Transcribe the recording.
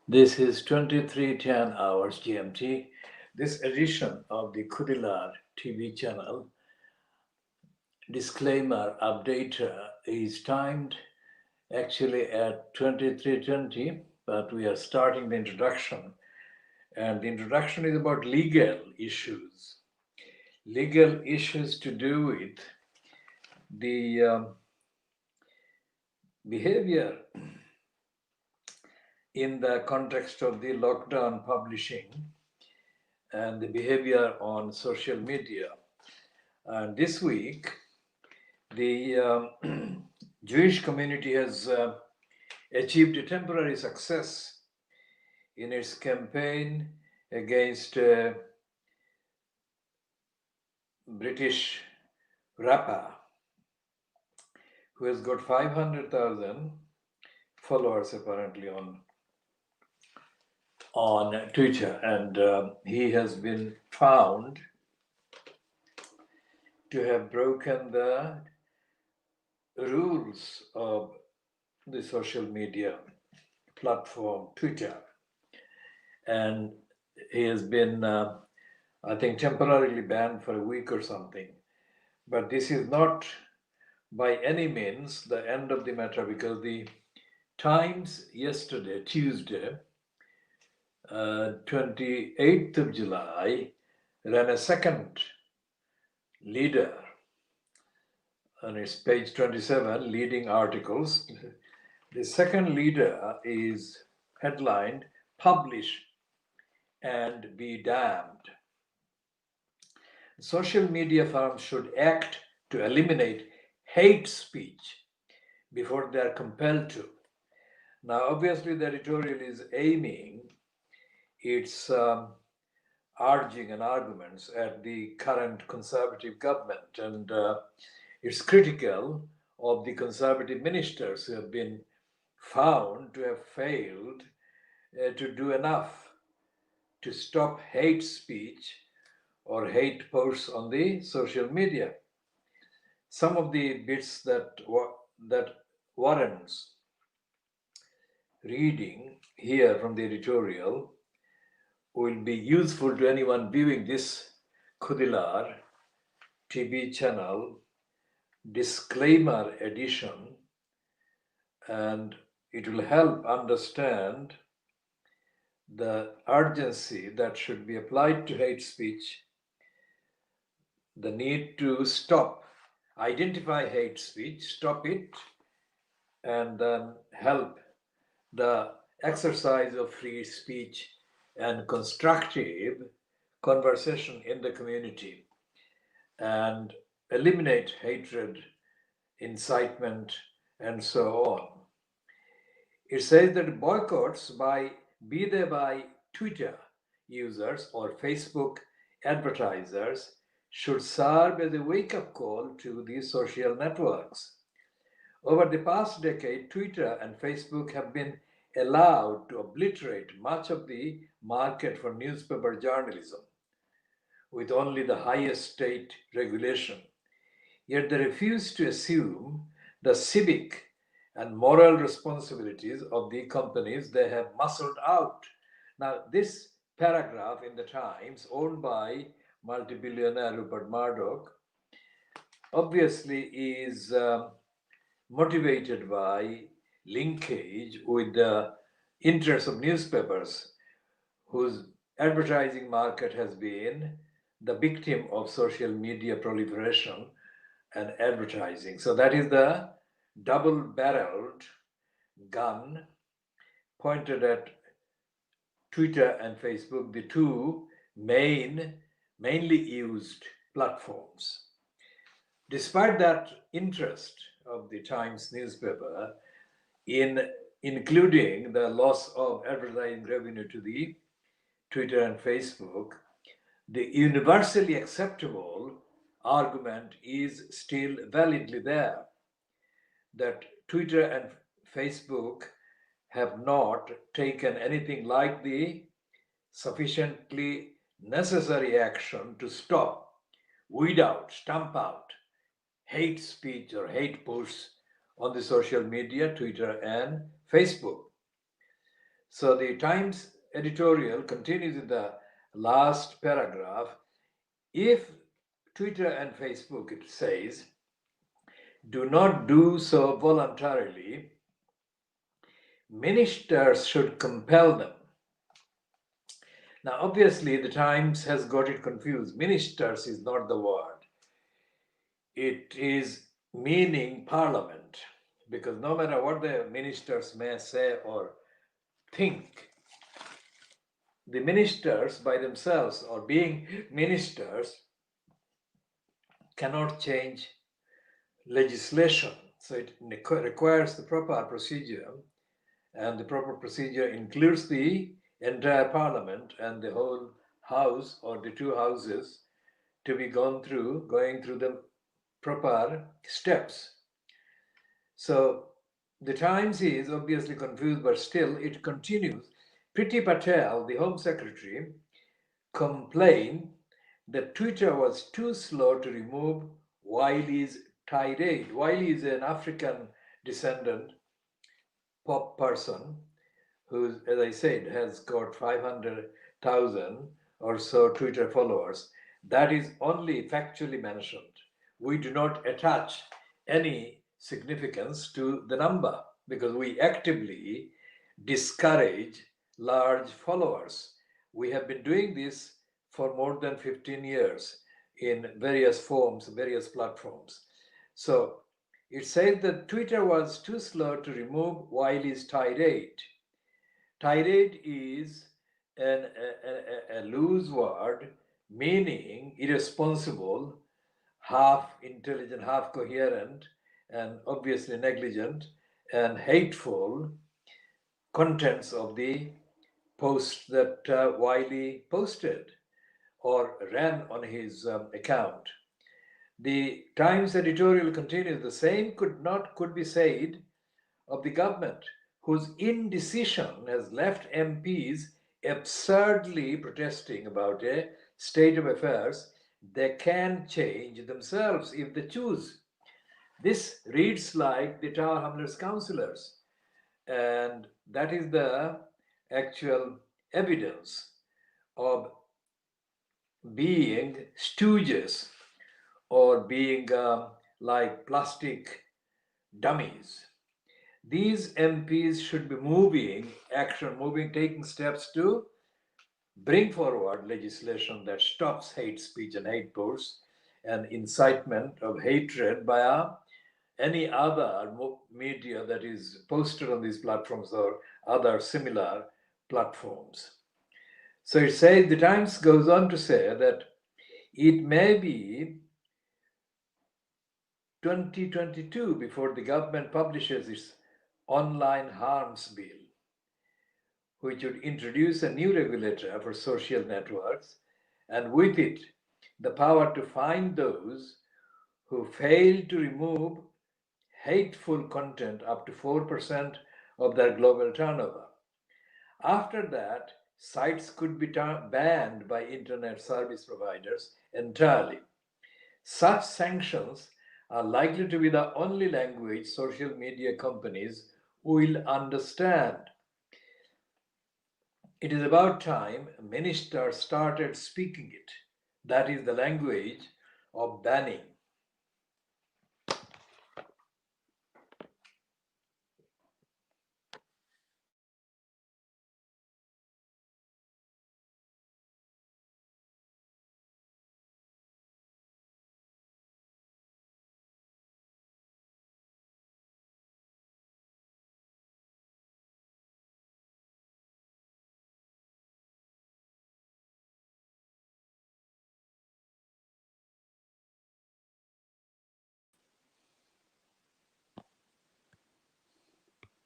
This is 23:10 hours GMT. This edition of the Khoodeelaar TV channel disclaimer updater is timed actually at 23:20, but we are starting the introduction. And the introduction is about legal issues. Legal issues to do with the behavior in the context of the lockdown publishing and the behavior on social media. And this week, the Jewish community has achieved a temporary success in its campaign against a British rapper who has got 500,000 followers apparently on Twitter, and he has been found to have broken the rules of the social media platform Twitter, and he has been, I think, temporarily banned for a week or something. But this is not by any means the end of the matter, because the Times yesterday, Tuesday, 28th of July, ran a second leader on its page 27, leading articles. The second leader is headlined, "Publish and be damned." Social media firms should act to eliminate hate speech before they are compelled to. Now, obviously, the editorial is aiming its urging and arguments at the current conservative government, and it's critical of the conservative ministers who have been found to have failed to do enough to stop hate speech or hate posts on the social media. Some of the bits that warrants reading here from the editorial will be useful to anyone viewing this Khoodeelaar TV channel disclaimer edition, and it will help understand the urgency that should be applied to hate speech, the need to stop, identify hate speech, stop it, and then help the exercise of free speech and constructive conversation in the community, and eliminate hatred, incitement, and so on. It says that boycotts be they by Twitter users or Facebook advertisers should serve as a wake-up call to these social networks. Over the past decade, Twitter and Facebook have been allowed to obliterate much of the market for newspaper journalism with only the highest state regulation. Yet they refuse to assume the civic and moral responsibilities of the companies they have muscled out. Now, this paragraph in the Times, owned by multi-billionaire Rupert Murdoch, obviously is motivated by linkage with the interests of newspapers, whose advertising market has been the victim of social media proliferation and advertising. So that is the double-barreled gun pointed at Twitter and Facebook, the two mainly used platforms. Despite that interest of the Times newspaper in including the loss of advertising revenue to the Twitter and Facebook, the universally acceptable argument is still validly there, that Twitter and Facebook have not taken anything like the sufficiently necessary action to stop, weed out, stamp out hate speech or hate posts on the social media, Twitter and Facebook. So the Times editorial continues in the last paragraph. If Twitter and Facebook, it says, do not do so voluntarily, ministers should compel them. Now, obviously, the Times has got it confused. Ministers is not the word. It is meaning parliament, because no matter what the ministers may say or think, the ministers by themselves or being ministers cannot change legislation. So it requires the proper procedure, and the proper procedure includes the entire parliament and the whole house or the two houses to be going through the proper steps. So the Times is obviously confused, but still it continues. Priti Patel, the Home Secretary, complained that Twitter was too slow to remove Wiley's tirade. Wiley is an African descendant pop person who, as I said, has got 500,000 or so Twitter followers. That is only factually mentioned. We do not attach any significance to the number because we actively discourage large followers. We have been doing this for more than 15 years in various forms, various platforms. So it says that Twitter was too slow to remove Wiley's tirade. Tirade is a loose word meaning irresponsible, half intelligent, half coherent, and obviously negligent and hateful contents of the post that Wiley posted or ran on his account. The Times editorial continues, the same could be said of the government, whose indecision has left MPs absurdly protesting about a state of affairs they can change themselves if they choose. This reads like the Tower Hamlets councillors, and that is the actual evidence of being stooges or being like plastic dummies. These MPs should be taking steps to bring forward legislation that stops hate speech and hate posts and incitement of hatred by any other media that is posted on these platforms or other similar platforms. So it says, the Times goes on to say that it may be 2022 before the government publishes its online harms bill, which would introduce a new regulator for social networks, and with it, the power to fine those who fail to remove hateful content up to 4% of their global turnover. After that, sites could be banned by internet service providers entirely. Such sanctions are likely to be the only language social media companies will understand. It is about time ministers started speaking it. That is the language of banning.